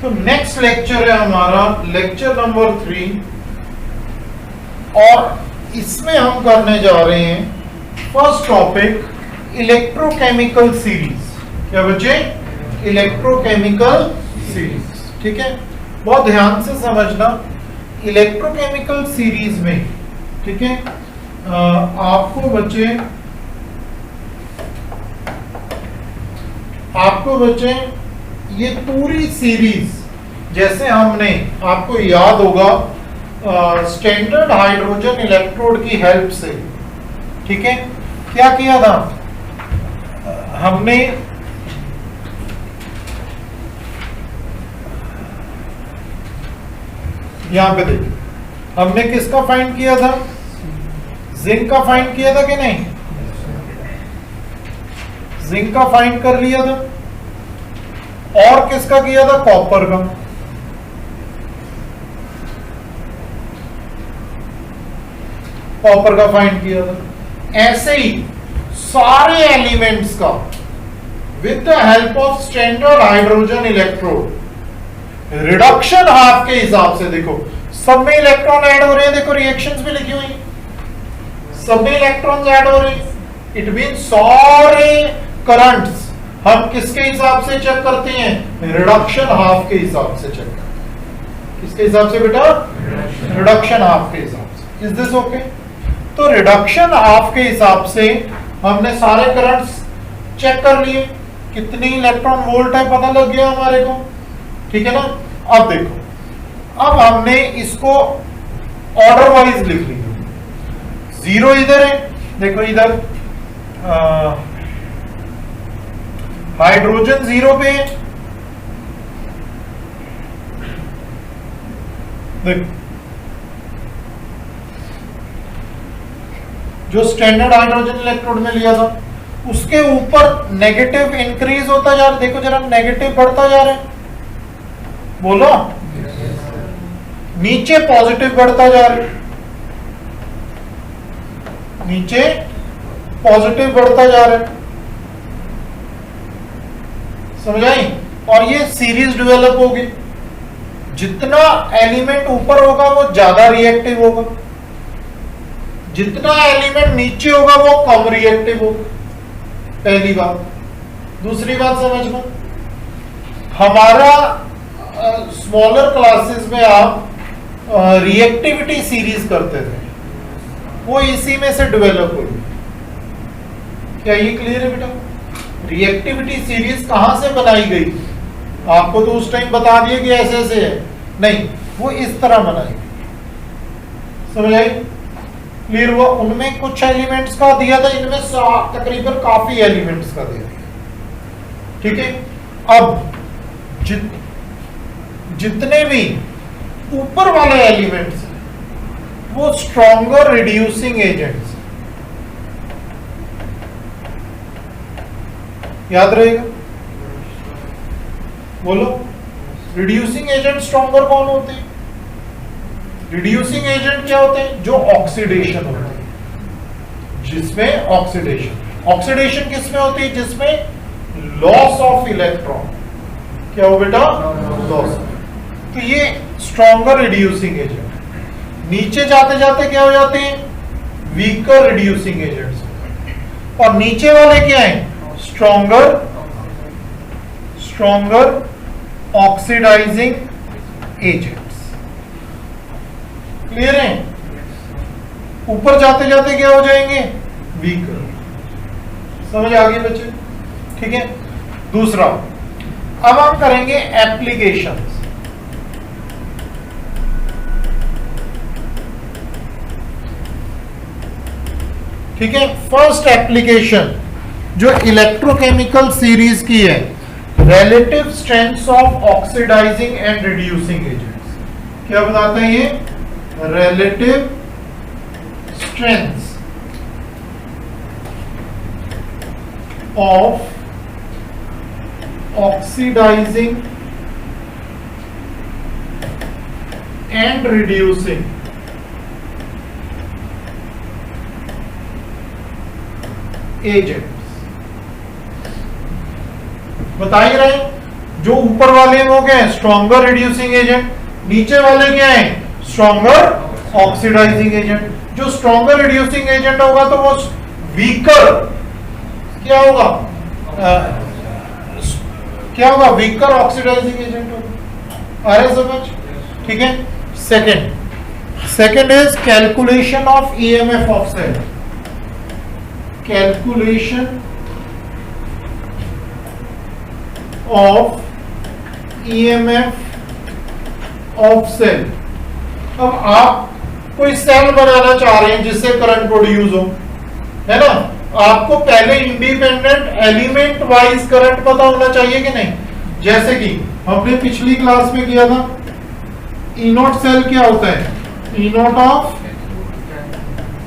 तो next lecture है हमारा लेक्चर नंबर 3 और इसमें हम करने जा रहे हैं फर्स्ट टॉपिक इलेक्ट्रोकेमिकल सीरीज। क्या बच्चे? Electrochemical series. ठीक है, बहुत ध्यान से समझना। इलेक्ट्रोकेमिकल सीरीज में, ठीक है, आपको बच्चे ये पूरी सीरीज, जैसे हमने, आपको याद होगा, स्टैंडर्ड हाइड्रोजन इलेक्ट्रोड की हेल्प से, ठीक है, क्या किया था हमने? यहां पे देखिए, हमने किसका फाइंड किया था? जिंक का फाइंड किया था कि नहीं? जिंक का फाइंड कर लिया था। और किसका किया था? कॉपर का। कॉपर का फाइंड किया था। ऐसे ही सारे एलिमेंट्स का with the help of standard hydrogen electrode reduction half के हिसाब से, देखो सब में इलेक्ट्रॉन ऐड हो रहे हैं, देखो रिएक्शंस भी लिखी हुई, सब में इलेक्ट्रॉन्स ऐड हो रहे हैं। इट मीन सारे करंट्स हम किसके हिसाब से चेक करते हैं? रिडक्शन हाफ के हिसाब से चेक करते हैं। किसके हिसाब से बेटा? रिडक्शन हाफ के हिसाब से। Is this okay? तो रिडक्शन हाफ के हिसाब से हमने सारे करंट्स चेक कर लिए, कितनी इलेक्ट्रॉन वोल्ट है पता लग गया हमारे को, ठीक है ना। अब देखो, अब हमने इसको ऑर्डर वाइज लिख लिया। जीरो इधर है, देखो इधर हाइड्रोजन जीरो पे है, देखो जो स्टैंडर्ड हाइड्रोजन इलेक्ट्रोड में लिया था उसके ऊपर नेगेटिव इंक्रीज होता जा रहा है, देखो जरा नेगेटिव बढ़ता जा रहा है, बोलो। नीचे पॉजिटिव बढ़ता जा रहा है, नीचे पॉजिटिव बढ़ता जा रहा है, समझ आई? और ये सीरीज डेवलप होगी। जितना एलिमेंट ऊपर होगा वो ज्यादा रिएक्टिव होगा, जितना एलिमेंट नीचे होगा वो कम रिएक्टिव होगा। पहली बात। दूसरी बात समझना, हमारा स्मॉलर क्लासेस में आप रिएक्टिविटी सीरीज करते थे, वो इसी में से डेवलप हुई। क्या ये क्लियर है बेटा? रिएक्टिविटी सीरीज कहां से बनाई गई? आपको तो उस टाइम बता दिया कि ऐसे ऐसे है, नहीं, वो इस तरह बनाई गई। समझ आई? क्लियर हुआ? उनमें कुछ एलिमेंट्स का दिया था, इनमें तकरीबन काफी एलिमेंट्स का दिया। ठीक है, अब जितने भी ऊपर वाले एलिमेंट्स वो स्ट्रॉन्गर रिड्यूसिंग एजेंट्स, याद रहेगा? बोलो, रिड्यूसिंग एजेंट स्ट्रॉन्गर कौन होते हैं? रिड्यूसिंग एजेंट क्या होते हैं? जो ऑक्सीडेशन होती है, जिसमें ऑक्सीडेशन किसमें होती है? जिसमें लॉस ऑफ इलेक्ट्रॉन। क्या हो बेटा? लॉस। तो ये स्ट्रॉन्गर रिड्यूसिंग एजेंट। नीचे जाते जाते क्या हो जाते हैं? Weaker reducing agents. और नीचे वाले क्या है? Stronger oxidising agents. क्लियर है? ऊपर जाते जाते क्या हो जाएंगे? वीकर। समझ आ गई बच्चे? ठीक है। दूसरा, अब हम करेंगे एप्लीकेशंस। ठीक है, फर्स्ट एप्लीकेशन जो इलेक्ट्रोकेमिकल सीरीज की है, relative strengths of oxidising and reducing agents. क्या बताते हैं ये? Relative strengths of oxidising and reducing agents. बता ही रहे, जो ऊपर वाले हैं वो क्या है, स्ट्रॉन्गर रिड्यूसिंग एजेंट, नीचे वाले क्या है, स्ट्रॉन्गर ऑक्सीडाइजिंग एजेंट। जो स्ट्रॉन्गर रिड्यूसिंग एजेंट होगा तो वो वीकर क्या होगा, क्या होगा, वीकर ऑक्सीडाइजिंग एजेंट होगा। आ रहा है समझ? ठीक है। Second is calculation of EMF of cell. Calculation of EMF of cell. अब आप कोई सेल बनाना चाह रहे हैं जिससे करंट प्रोड्यूस हो, है ना, आपको पहले इंडिपेंडेंट एलिमेंट वाइज करंट पता होना चाहिए कि नहीं। जैसे कि हमने पिछली क्लास में किया था, ई नॉट सेल क्या होता है, E naught of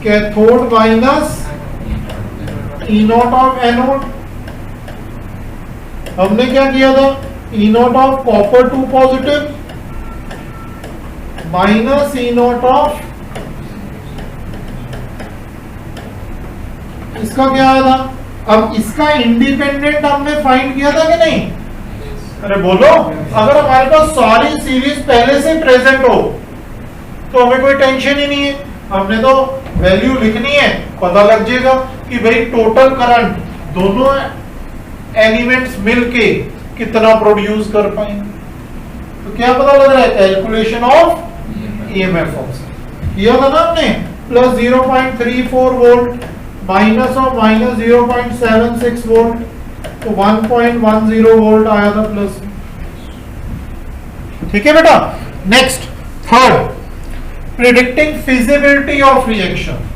cathode minus E naught of anode. हमने क्या किया था, E naught of copper 2 positive minus E naught of, इसका क्या आया था। अब इसका इंडिपेंडेंट हमने फाइंड किया था कि नहीं, अरे बोलो। अगर हमारे पास सारी सीरीज पहले से प्रेजेंट हो तो हमें कोई टेंशन ही नहीं है, हमने तो वैल्यू लिखनी है, पता लग जाएगा कि भाई टोटल करंट दोनों एलिमेंट्स मिलके कितना प्रोड्यूस कर पाएंगे। तो क्या पता लग रहा है, कैलकुलेशन ऑफ ईएमएफ ऑफ किया था ना हमने, plus 0.34 volt minus of minus 0.76 volt, तो 1.10 वोल्ट आया था प्लस। ठीक है बेटा। Next third, predicting feasibility of reaction.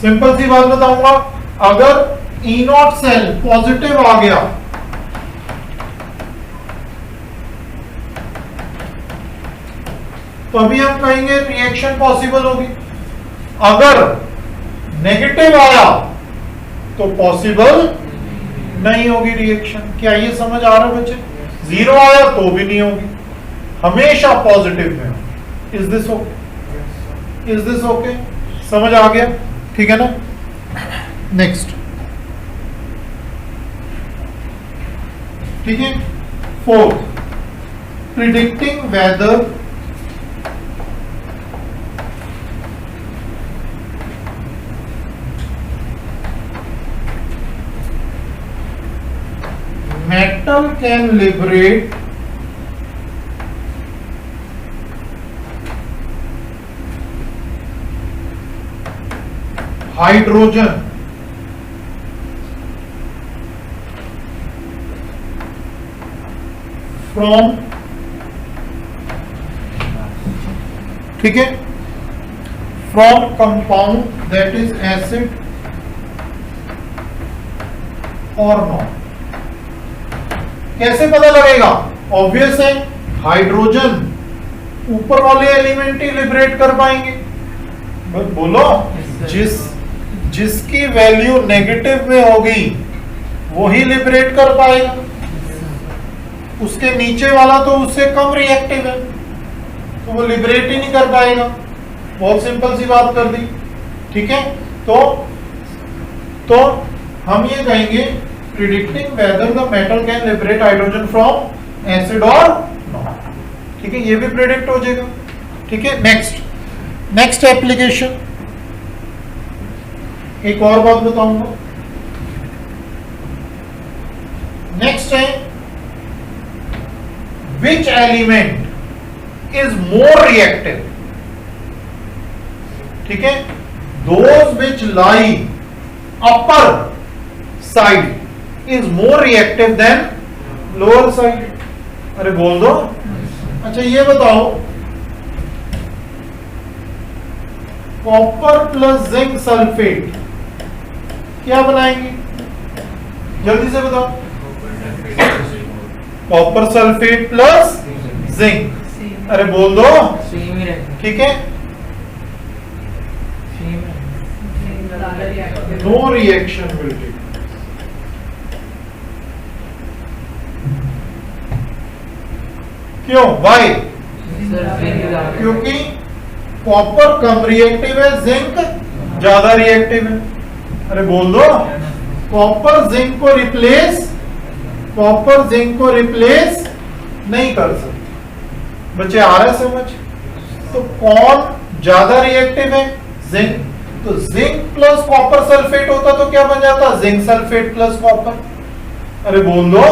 Simple सी बात बताऊंगा, अगर ई नॉट सेल पॉजिटिव आ गया तो अभी हम कहेंगे रिएक्शन पॉसिबल होगी। अगर नेगेटिव आया तो पॉसिबल नहीं होगी रिएक्शन। क्या ये समझ आ रहा है बच्चे? 0 आया तो भी नहीं होगी, हमेशा पॉजिटिव में। Is this okay? Is this okay? समझ आ गया? ठीक है ना। नेक्स्ट, ठीक है। Fourth, predicting whether metal can liberate hydrogen from, ठीक है, from compound that is acid or not। कैसे पता लगेगा? ऑब्वियस है, हाइड्रोजन ऊपर वाले एलिमेंट ही लिबरेट कर पाएंगे। बस बोलो, जिसकी वैल्यू नेगेटिव में होगी वो ही लिबरेट कर पाएगा, उसके नीचे वाला तो उससे कम रिएक्टिव है तो वो लिबरेट ही नहीं कर पाएगा। बहुत सिंपल सी बात कर दी। ठीक है, तो हम ये कहेंगे predicting whether the metal can liberate hydrogen from acid और नॉट। ठीक है, ये भी प्रिडिक्ट हो जाएगा। ठीक है, नेक्स्ट एप्लीकेशन, एक और बात बताऊंगा। नेक्स्ट है, which element is more reactive. ठीक है, those which lie upper side is more reactive than lower side। अरे बोल दो। अच्छा ये बताओ, कॉपर प्लस जिंक सल्फेट क्या बनाएंगे? जल्दी से बताओ। कॉपर सल्फेट प्लस जिंक, अरे बोल दो। ठीक है, नो रिएक्शन विल टेक। क्यों? वाई? क्योंकि कॉपर कम रिएक्टिव है, जिंक ज्यादा रिएक्टिव है। अरे बोल दो, कॉपर जिंक को रिप्लेस नहीं कर सकते। बच्चे आ रहे समझ? तो कौन ज्यादा रिएक्टिव है? जिंक। तो जिंक प्लस कॉपर सल्फेट होता तो क्या बन जाता? Zinc sulphate plus copper. अरे बोल दो।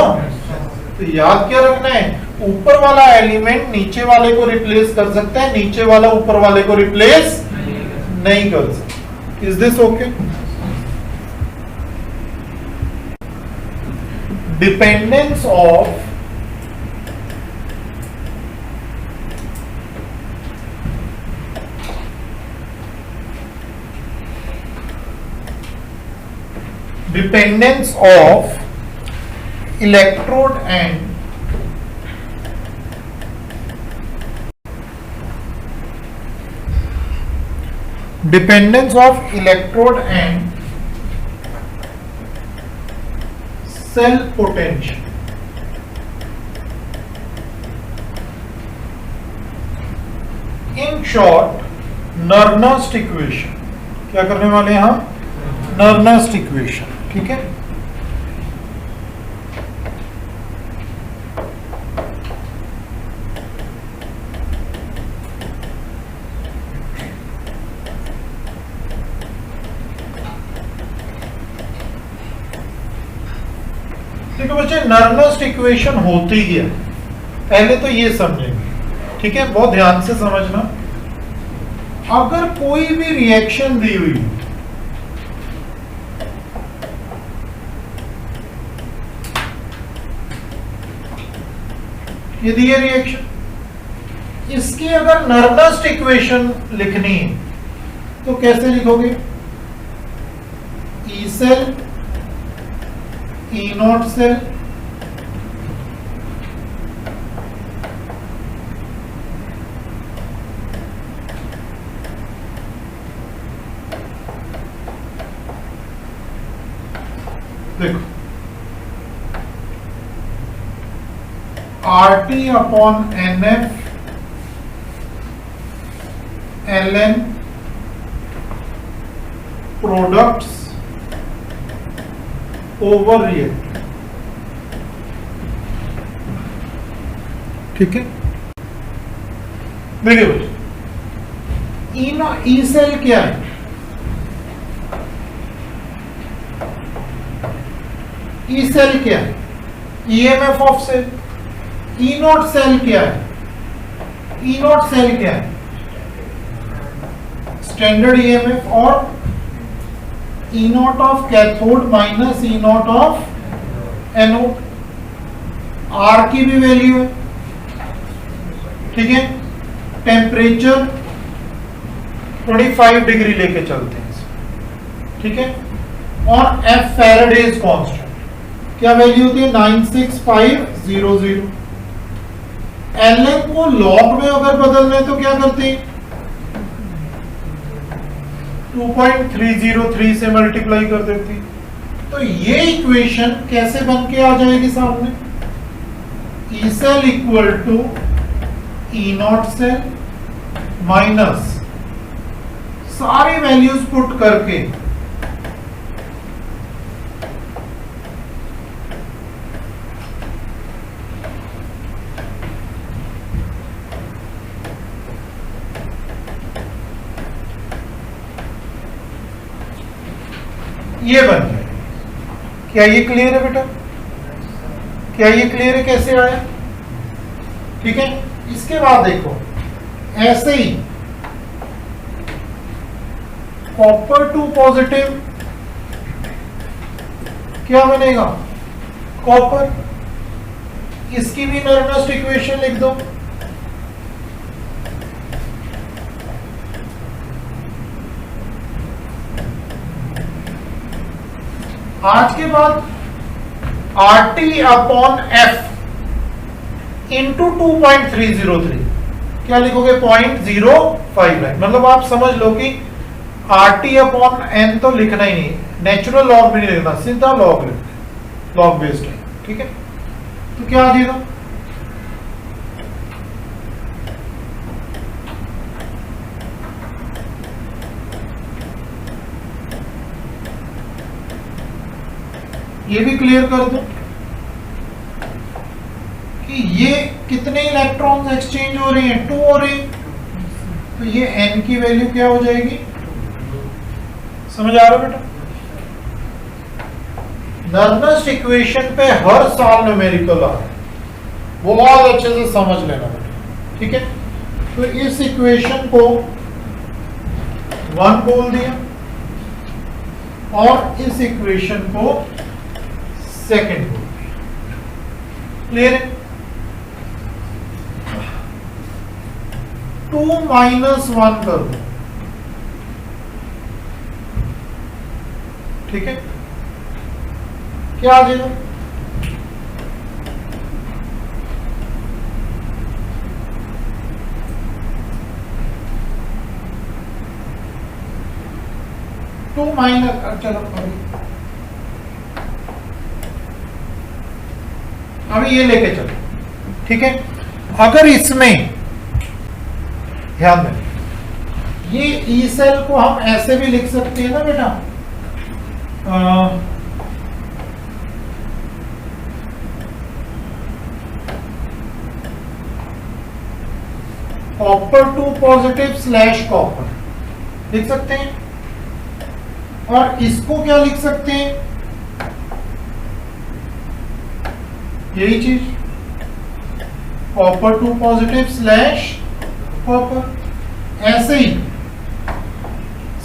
तो याद क्या रखना है, ऊपर वाला एलिमेंट नीचे वाले को रिप्लेस कर सकता है, नीचे वाला ऊपर वाले को रिप्लेस नहीं कर सकता। Is this okay? Dependence of electrode and dependence of electrode and cell potential. In short, Nernst equation। क्या करने वाले हैं हम? Nernst equation। ठीक है। देखो बच्चे, नर्नस्ट इक्वेशन होती क्या? पहले तो ये समझेंगे, ठीक है? बहुत ध्यान से समझना। अगर कोई भी रिएक्शन दी हुई, ये दी है रिएक्शन, इसकी अगर नर्नस्ट इक्वेशन लिखनी है तो कैसे लिखोगे? E cell, E not cell, देखो RT upon NF ln products over reactive. ठीक है? देखिए बच्चे, ई सेल क्या है? ई सेल क्या है? EMF of cell. E not cell क्या है? ई नॉट सेल क्या है? Standard EMF. और E naught of cathode minus E naught of anode. R की भी वैल्यू है, ठीक है? टेम्परेचर 25 डिग्री लेके चलते हैं, ठीक है? और एफ फैराडेज कांस्टेंट क्या वैल्यू होती है? 96500। एलएन को लॉग में अगर बदलना है तो क्या करते हैं? 2.303 से मल्टीप्लाई कर देती। तो ये इक्वेशन कैसे बन के आ जाएगी सामने? E cell equal to E not cell minus सारी वैल्यूज पुट करके ये बन जाए। क्या ये क्लियर है बेटा? क्या ये क्लियर है कैसे आया? ठीक है। इसके बाद देखो, ऐसे ही कॉपर टू पॉजिटिव क्या बनेगा? कॉपर। इसकी भी नर्वस इक्वेशन लिख दो। आज के बाद RT अपॉन F इंटू 2.303 क्या लिखोगे? 0.059। मतलब आप समझ लो कि RT अपॉन N तो लिखना ही नहीं, नेचुरल लॉग भी नहीं लिखना, सीधा लॉग लिखना, लॉग बेस्ड है। ठीक है, तो क्या आ जाएगा? ये भी क्लियर कर दो कि ये कितने इलेक्ट्रॉन्स एक्सचेंज हो रहे हैं, 2 हो रहे हैं, तो ये n की वैल्यू क्या हो जाएगी, समझ आ रहा बेटा? नर्नस्ट इक्वेशन पे हर साल न्यूमेरिकल आ रहा है, वो बहुत अच्छे से समझ लेना बेटा, ठीक है? तो इस इक्वेशन को 1 बोल दिया और इस इक्वेशन को सेकंड बोल दिया, क्लियर है? 2 - 1 कर दो, ठीक है? क्या आ जाएगा? टू माइनस, चलो अभी ये लेके चलो, ठीक है? अगर इसमें ध्यान दें, ये ई सेल को हम ऐसे भी लिख सकते हैं ना बेटा, कॉपर 2 पॉजिटिव / कॉपर लिख सकते हैं, और इसको क्या लिख सकते हैं, यही चीज, कॉपर 2 पॉजिटिव / कॉपर, ऐसे ही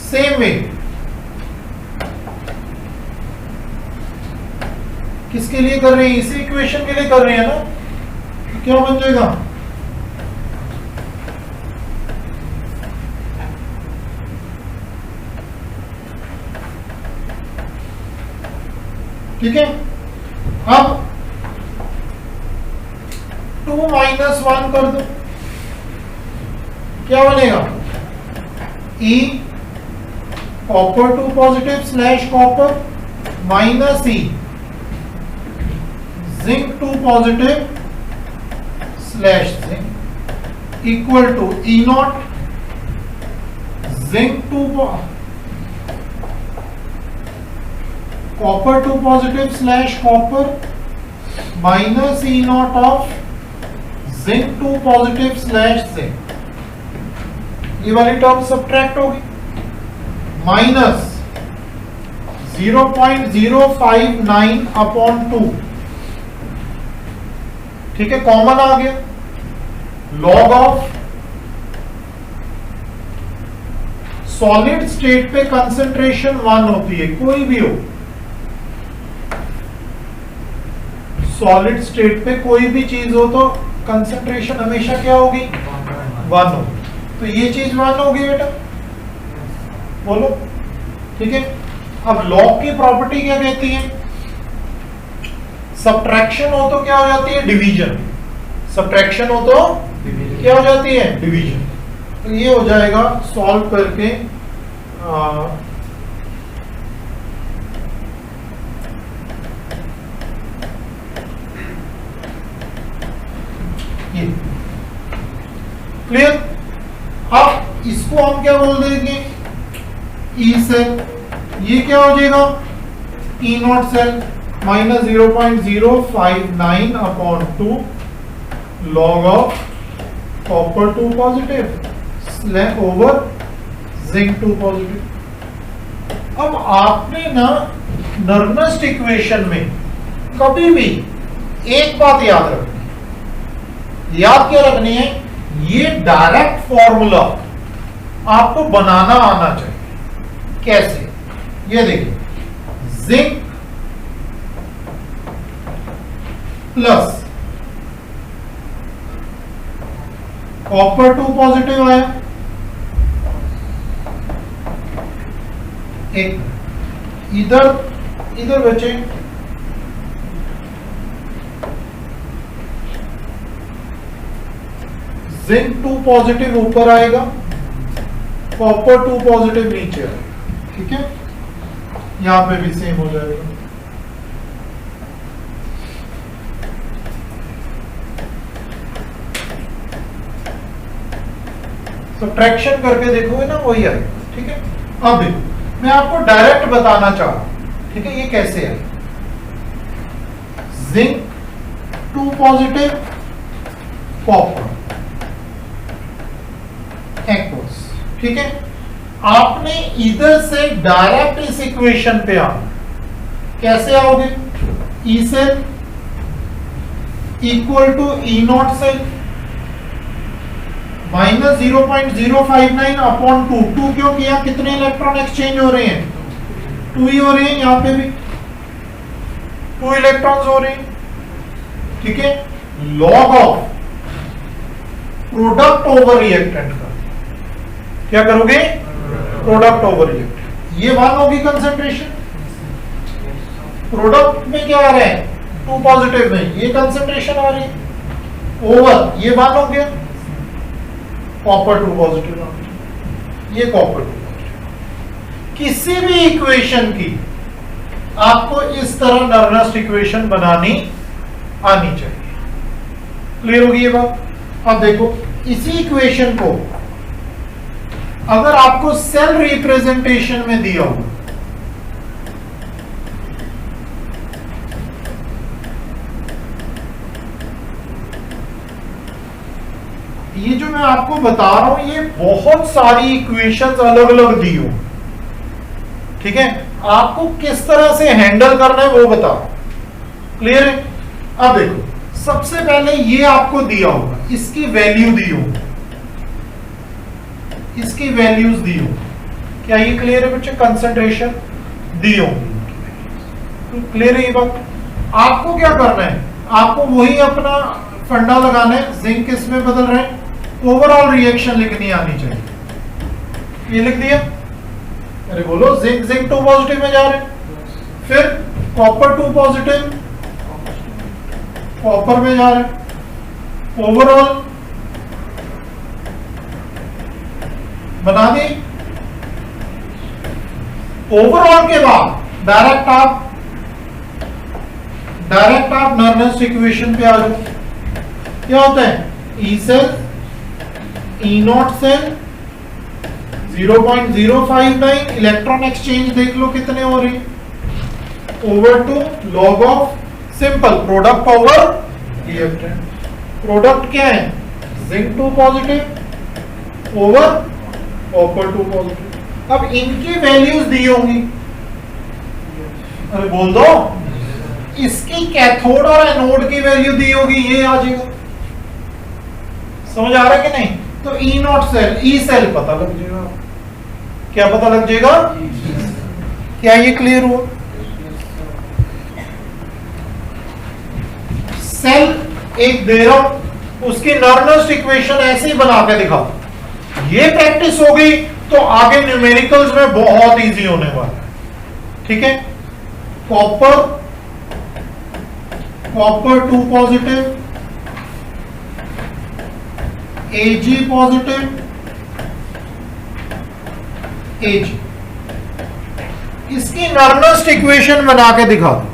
सेम वे किसके लिए कर रहे हैं, इसी इक्वेशन के लिए कर रहे हैं ना, तो क्या बन जाएगा, ठीक है? अब 2 - 1 कर दो, क्या बनेगा, E copper 2 positive / copper minus E zinc 2 positive / zinc equal to E0 zinc 2 copper 2 positive / copper minus E0 of zinc 2 positive / zinc, ये वाली टर्म सब्ट्रैक्ट होगी, माइनस 0.059 अपॉन 2, ठीक है? कॉमन आ गया, लॉग ऑफ सॉलिड स्टेट पे concentration 1 होती है, कोई भी हो, सॉलिड स्टेट पे कोई भी चीज हो तो कंसंट्रेशन हमेशा क्या होगी, 1 होगी, तो ये चीज 1 होगी बेटा, बोलो, ठीक है? अब लॉग की प्रॉपर्टी क्या कहती है, सब्ट्रैक्शन हो तो क्या हो जाती है, डिवीजन, सब्ट्रैक्शन हो तो क्या हो जाती है, डिवीजन, तो ये हो जाएगा सॉल्व करके ये क्लियर? अब इसको हम क्या बोल देंगे, ई सेल, ये क्या हो जाएगा, E0 cell minus 0.059 upon 2 log of copper 2 positive over zinc 2 positive. अब आपने ना नर्नस्ट इक्वेशन में कभी भी एक बात याद रखनी, याद क्या रखनी है, ये डायरेक्ट फॉर्मूला आपको बनाना आना चाहिए। कैसे, ये देखिए, जिंक प्लस कॉपर 2 पॉजिटिव आया, एक इधर बचे जिंक 2 पॉजिटिव ऊपर आएगा, कॉपर 2 पॉजिटिव नीचे आएगा, ठीक है? यहां पे भी सेम हो जाएगा। सब्ट्रैक्शन करके देखोगे ना, वही आएगा, ठीक है? अब देखो, मैं आपको डायरेक्ट बताना चाह रहा हूं, ठीक है? ये कैसे है, जिंक 2 पॉजिटिव, कॉपर एक्वस। ठीक है, आपने इधर से डायरेक्ट इस इक्वेशन पे आना। कैसे आओगे? E cell equal to E not cell minus 0.059 upon 2। 2 क्यों किया? कितने इलेक्ट्रॉन एक्सचेंज हो रहे हैं? 2 ही हो रहे हैं, यहां पे भी 2 इलेक्ट्रॉन्स हो रहे हैं। ठीक है, log of product over reactant का क्या करोगे? Product over reactant. ये 1 होगी कंसेंट्रेशन, प्रोडक्ट में क्या आ रहा है? 2 पॉजिटिव में ये कंसेंट्रेशन आ रही है, ओवर ये 1 हो गया, कॉपर 2 पॉजिटिव, ये कॉपर 2 पॉजिटिव। किसी भी इक्वेशन की आपको इस तरह नर्नस्ट इक्वेशन बनानी आनी चाहिए। क्लियर होगी ये बात? अब देखो, इसी इक्वेशन को अगर आपको सेल रिप्रेजेंटेशन में दिया हो, ये जो मैं आपको बता रहा हूं, ये बहुत सारी इक्वेशंस अलग अलग दी हो। ठीक है, आपको किस तरह से हैंडल करना है वो बताओ। क्लियर है? अब देखो, सबसे पहले ये आपको दिया होगा, इसकी वैल्यू दी होगी, इसकी वैल्यूज दी होगी। क्या ये क्लियर है बच्चे? कंसंट्रेशन दी होगी। क्लियर है ये बात? आपको क्या करना है? आपको वही अपना फंडा लगाना है। जिंक किसमें बदल रहे हैं? ओवरऑल रिएक्शन लिखनी आनी चाहिए। ये लिख दिया? अरे बोलो, जिंक 2 पॉजिटिव में जा रहे हैं, फिर कॉपर 2 पॉजिटिव कॉपर में जा रहे हैं, ओवरऑल बना दी। ओवरऑल के बाद डायरेक्ट आप नर्नस्ट इक्वेशन पे आ जाओ। क्या होता है? E cell E not cell 0.059, electron exchange देख लो कितने हो रहे, over 2 log of simple product over reactant. Product क्या है? Zinc 2 positive over copper 2 positive. अब इनकी वैल्यूज दी होंगी, अरे बोल दो, इसकी कैथोड और एनोड की वैल्यू दी होगी, ये आ जाएगा। समझ आ रहा है कि नहीं? तो ई नॉट सेल ई सेल पता लग जाएगा। क्या पता लग जाएगा? क्या ये क्लियर हुआ? सेल एक दे रहा हूं, उसकी नर्नस्ट इक्वेशन ऐसे ही बना के दिखा। ये प्रैक्टिस हो गई तो आगे न्यूमेरिकल्स में बहुत इजी होने वाला है। ठीक है, copper 2 positive, Ag positive, Ag, इसकी नर्नस्ट इक्वेशन बना के दिखा दो।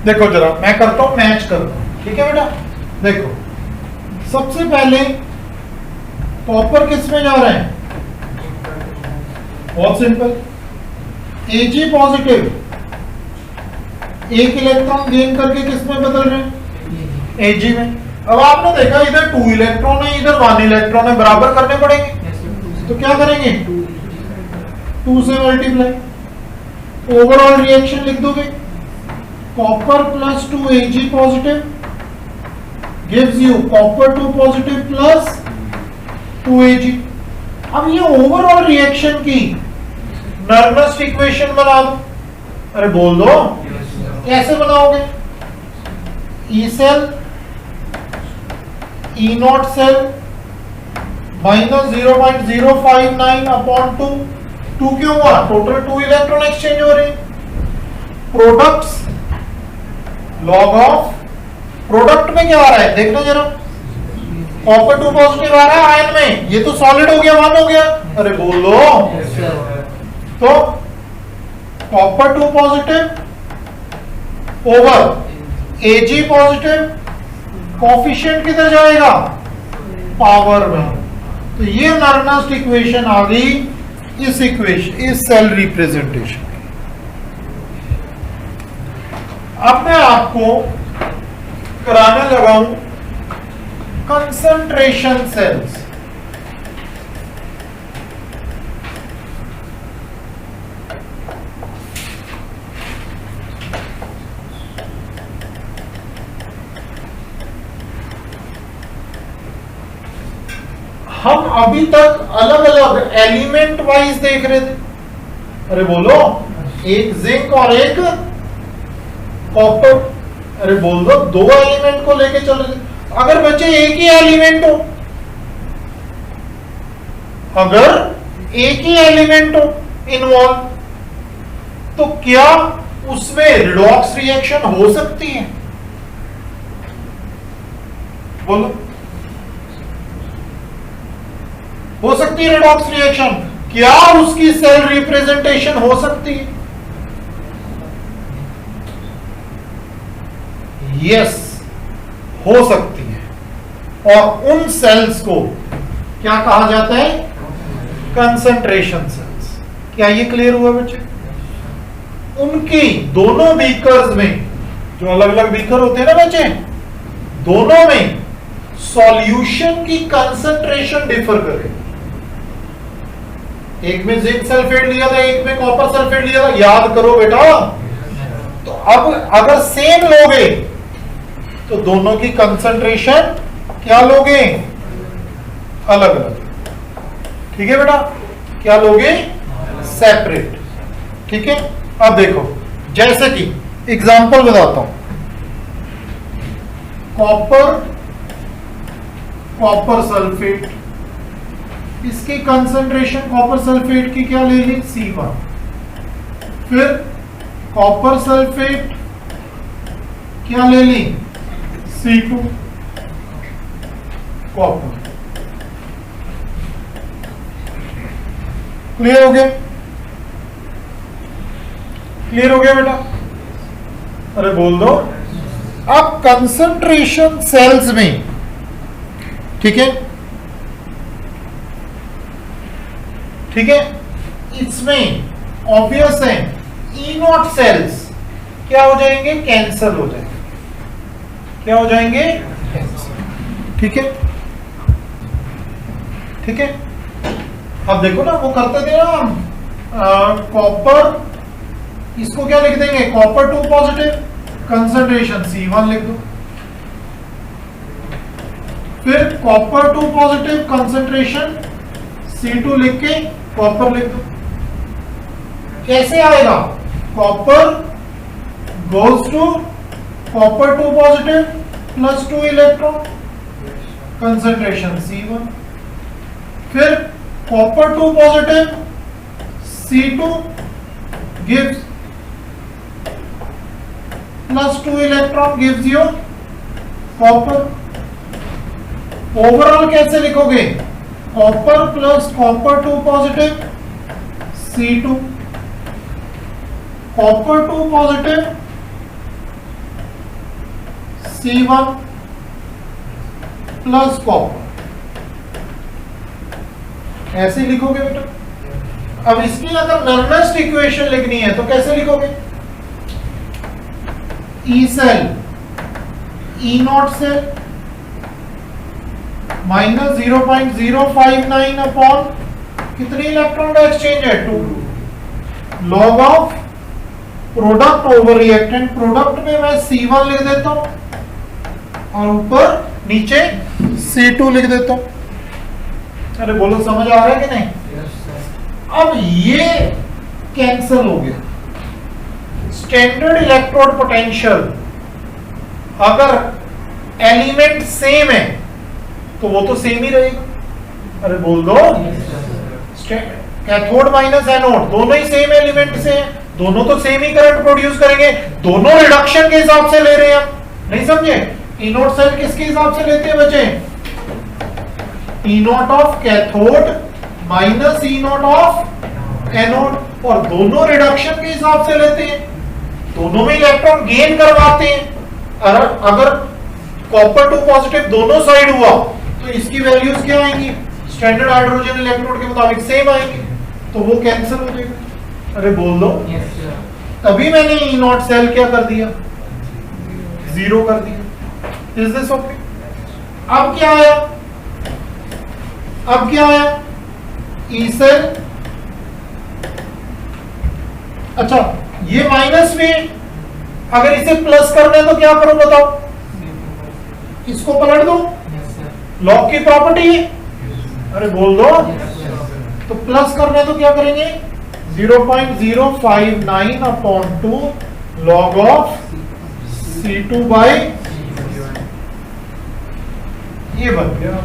देखो जरा, मैं करता हूं, मैच करता हूं। ठीक है बेटा, देखो सबसे पहले कॉपर किस में जा रहे हैं? बहुत सिंपल, Ag पॉजिटिव, एक इलेक्ट्रॉन गेन करके किस में बदल रहे हैं? Ag में। अब आपने देखा इधर 2 इलेक्ट्रॉन है, इधर 1 इलेक्ट्रॉन है, बराबर करने पड़ेंगे। तो क्या करेंगे? 2 से मल्टीप्लाई, ओवरऑल रिएक्शन लिख दोगे, copper plus 2 Ag positive gives you copper 2 positive plus 2 Ag। अब ये ओवरऑल रिएक्शन की नर्नस्ट इक्वेशन बना दो। अरे बोल दो, कैसे बनाओगे? E cell E not cell minus 0.059 upon 2। 2 क्यों हुआ? टोटल 2 इलेक्ट्रॉन एक्सचेंज हो रहे। प्रोडक्ट्स लॉग ऑफ प्रोडक्ट में क्या आ रहा है देखना जरा, कॉपर 2 पॉजिटिव आ रहा है आयन में, ये तो सॉलिड हो गया, 1 हो गया। अरे बोलो, तो copper 2 positive over Ag positive, coefficient किधर जाएगा? पावर में। तो ये नर्नस्ट इक्वेशन आ गई इस इक्वेशन, इस सेल रिप्रेजेंटेशन। अब मैं आपको कराने लगा हूं कंसंट्रेशन सेल्स। हम अभी तक अलग अलग एलिमेंट वाइज देख रहे थे। अरे बोलो, एक जिंक और एक कॉपर। अरे बोल दो, दो एलिमेंट को लेके चल रहे थे। अगर बच्चे एक ही एलिमेंट हो, अगर एक ही एलिमेंट हो इन्वॉल्व, तो क्या उसमें रिडॉक्स रिएक्शन हो सकती है? बोलो, हो सकती है रिडॉक्स रिएक्शन? क्या उसकी सेल रिप्रेजेंटेशन हो सकती है? यस, हो सकती है। और उन सेल्स को क्या कहा जाता है? Concentration cells. क्या ये क्लियर हुआ बच्चे? उनकी दोनों बीकर्स में, जो अलग अलग बीकर होते हैं ना बच्चे, दोनों में सॉल्यूशन की कंसंट्रेशन डिफर करे। एक में जिंक सल्फेट लिया था, एक में कॉपर सल्फेट लिया था, याद करो बेटा। तो अब अगर सेम लोगे तो दोनों की कंसंट्रेशन क्या लोगे? अलग अलग। ठीक है बेटा, क्या लोगे? सेपरेट। ठीक है। अब देखो, जैसे कि एग्जांपल बताता हूं, कॉपर सल्फेट, इसकी कंसंट्रेशन कॉपर सल्फेट की क्या ले ली? C1। फिर कॉपर सल्फेट क्या ले ली? C2 copper. क्लियर हो गया? क्लियर हो गया बेटा? अरे बोल दो। अब कंसंट्रेशन सेल्स में, ठीक है, ठीक है, इसमें ऑब्वियस है E0 सेल्स क्या हो जाएंगे? कैंसल हो जाएंगे। क्या हो जाएंगे? कैंसल। ठीक है, ठीक है। अब देखो ना, वो करते थे ना हम, कॉपर, इसको क्या लिख देंगे? कॉपर 2 पॉजिटिव, कंसंट्रेशन C1 लिख दो। फिर कॉपर 2 पॉजिटिव, कंसंट्रेशन C2 लिख के कॉपर लिख दो। कैसे आएगा? Copper goes to copper 2 positive plus 2 electron, concentration C1। फिर copper 2 positive C2 gives plus 2 electron gives you copper. Overall कैसे लिखोगे? Copper plus copper 2 positive C2, copper 2 positive C1 plus copper. ऐसे लिखोगे बेटा। अब इसकी अगर नर्मेस्ट इक्वेशन लिखनी है तो कैसे लिखोगे? E cell E0 cell minus 0.059 upon कितने इलेक्ट्रॉन का एक्सचेंज है? 2 log of product over reactant. Product में मैं C1 लिख देता हूं और ऊपर नीचे C2 लिख देता हूं। अरे बोलो, समझ आ रहा है कि नहीं? अब ये कैंसल हो गया। स्टैंडर्ड इलेक्ट्रोड पोटेंशियल अगर एलिमेंट सेम है तो वो तो सेम ही रहेगा। अरे बोल दो, कैथोड माइनस एनोड दोनों ही सेम एलिमेंट से हैं, दोनों तो सेम ही करंट प्रोड्यूस करेंगे, दोनों रिडक्शन के हिसाब से ले रहे हैं। नहीं समझे? E0 सेल किसके हिसाब से लेते हैं बच्चे? E0 of cathode minus E0 of anode, और दोनों रिडक्शन के हिसाब से लेते हैं, दोनों में इलेक्ट्रॉन गेन करवाते हैं। अगर कॉपर 2 पॉजिटिव दोनों साइड हुआ तो इसकी वैल्यूज क्या आएंगी? स्टैंडर्ड हाइड्रोजन इलेक्ट्रोड के मुताबिक सेम आएंगे, तो वो कैंसिल हो जाएगा। अरे बोल दो। तभी मैंने E0 सेल क्या कर दिया? 0 कर दिया. Is this okay? अब क्या आया? E cell. अच्छा, ये माइनस में अगर इसे प्लस करना है तो क्या करो बताओ? इसको पलट दो. लॉग की प्रॉपर्टी है. अरे बोल दो. तो प्लस करना है तो क्या करेंगे? 0.059 upon 2 log of C2 by ये बन गया.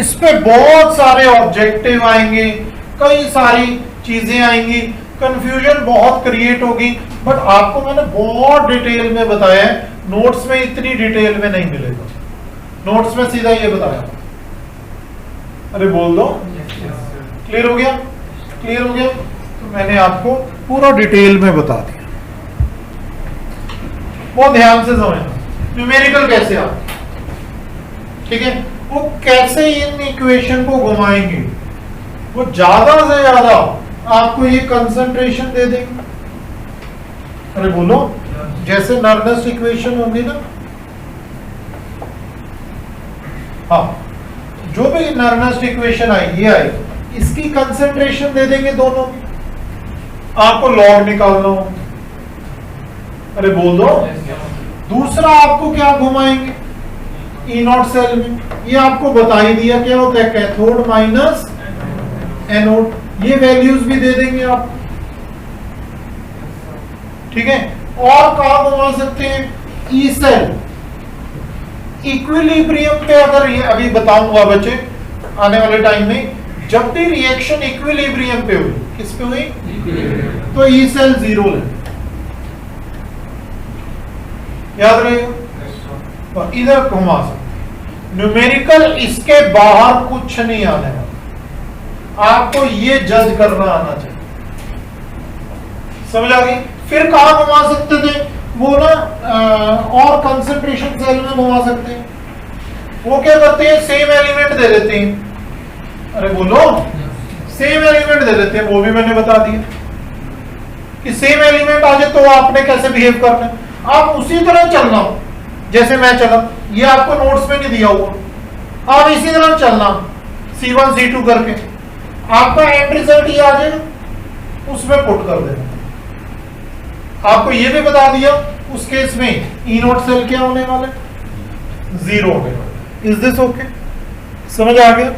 इस पे बहुत सारे ऑब्जेक्टिव आएंगे, कई सारी चीजें आएंगी, कंफ्यूजन बहुत क्रिएट होगी, बट आपको मैंने बहुत डिटेल में बताया है. नोट्स में इतनी डिटेल में नहीं मिलेगा. नोट्स में सीधा ये बताया. अरे बोल दो. क्लियर हो गया? क्लियर हो गया? तो मैंने आपको पूरा डिटेल में बता दिया. बहुत ध्यान से समझना. न्यूमेरिकल कैसे आप, ठीक है, वो कैसे इन इक्वेशन को घुमाएंगे, वो ज्यादा से ज्यादा आपको ये कंसंट्रेशन दे देंगे. अरे बोलो. जैसे नर्नस्ट इक्वेशन होगी ना, हाँ, जो भी नर्नस्ट इक्वेशन आई, ये आई, इसकी कंसंट्रेशन दे देंगे दोनों. आपको लॉग निकालना हो. अरे बोल दो. दूसरा आपको क्या घुमाएंगे? ई नॉट सेल में. ये आपको बता ही दिया क्या होता है, कैथोड माइनस एनोड. ये वैल्यूज भी दे देंगे आप, ठीक है. और कहां घुमा सकते हैं? E cell. इक्विलिब्रियम पे, अगर ये अभी बताऊंगा बच्चे आने वाले टाइम में, जब भी रिएक्शन इक्विलिब्रियम पे हुई, किस पे हुई? तो ई सेल 0 है. याद रहेगा. इधर घुमा सकते. न्यूमेरिकल इसके बाहर कुछ नहीं आने वाला. आपको ये जज करना आना चाहिए. समझ आ गई? फिर कहां घुमा सकते थे? वो ना और कंसंट्रेशन सेल में घुमा सकते हैं. वो क्या करते हैं? सेम एलिमेंट दे देते हैं. अरे बोलो. सेम एलिमेंट दे देते हैं. वो भी मैंने बता दिया कि सेम एलिमेंट आ जाए तो आपने कैसे बिहेव करना है. आप उसी तरह चलना जैसे मैं चला. ये आपको नोट्स में नहीं दिया हुआ. आप इसी तरह चलना, C1 C2 करके. आपका एंड रिजल्ट ये आ जाएगा, उसमें पुट कर देना. आपको ये भी बता दिया उस केस में ई नोट सेल क्या होने वाले? 0 होने वाले. Is this okay? समझ आ गया?